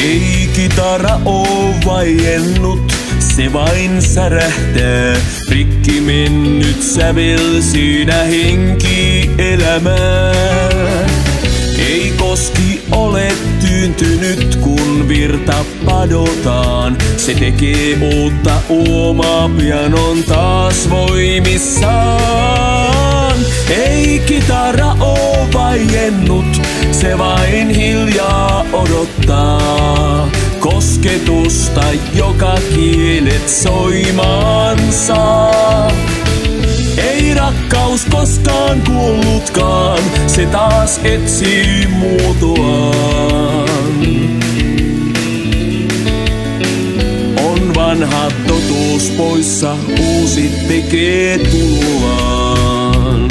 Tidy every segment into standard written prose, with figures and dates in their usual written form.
Ei kitara oo vaiennut, se vain särähtää. Rikki mennyt sävel siinä henki elämää. Ei koski ole tyyntynyt, kun virta padotaan. Se tekee uutta uomaa, pian on taas voimissaan. Ei kitara oo vaiennut, se vain hiljaa odottaa kosketusta, joka kielet soimaan saa. Ei rakkaus koskaan kuollutkaan, se taas etsii muotoaan. On vanha totuus poissa, uusi tekee tuloaan.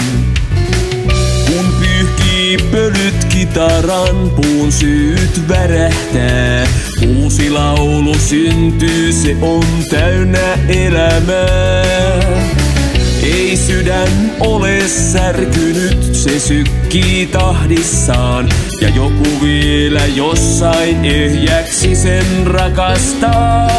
Kun pyyhkii pölyt kitaran, puun syyt värähtää. Uusi laulu syntyy, se on täynnä elämää. Ei sydän ole särkynyt, se sykkii tahdissaan. Ja joku vielä jossain ehjäksi sen rakastaa.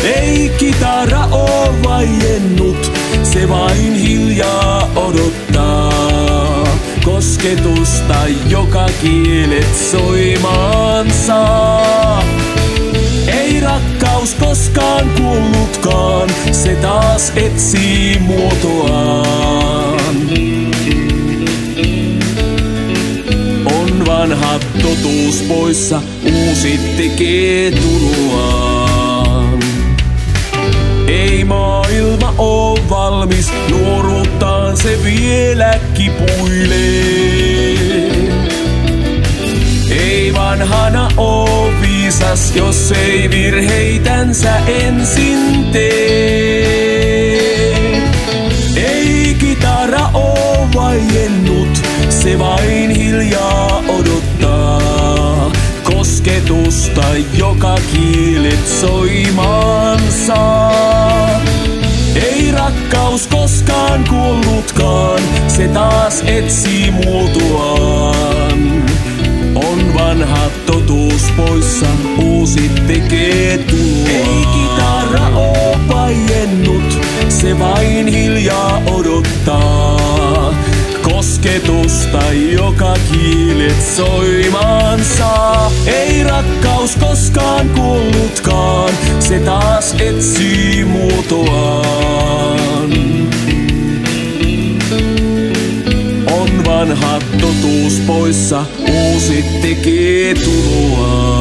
Ei kitara oo vaiennut, se vain hiljaa odottaa kosketusta, joka kielet soimaan saa. Ei rakkaus koskaan kuollutkaan, se taas etsii muotoaan. On vanha totuus poissa, uusi tekee tuloaan. Ei maailma oo valmis, nuoruuttaan se vielä kipuilee. Ei vanhana oo viisas, jos ei virheitänsä ensin tee. Ei kitara oo vaiennut, se vain hiljaa odottaa kosketusta, joka kielet soimaan saa. Ei rakkaus koskaan kuollutkaan, se taas etsii muotoaan. On vanha totuus poissa, uusi tekee tuloaan. Ei kitara oo vaiennut, se vain hiljaa odottaa kosketusta, joka kielet soimaan saa. Ei rakkaus koskaan kuollutkaan, se taas etsii muotoaan. On vanha totuus poissa, uusi tekee tuloaan.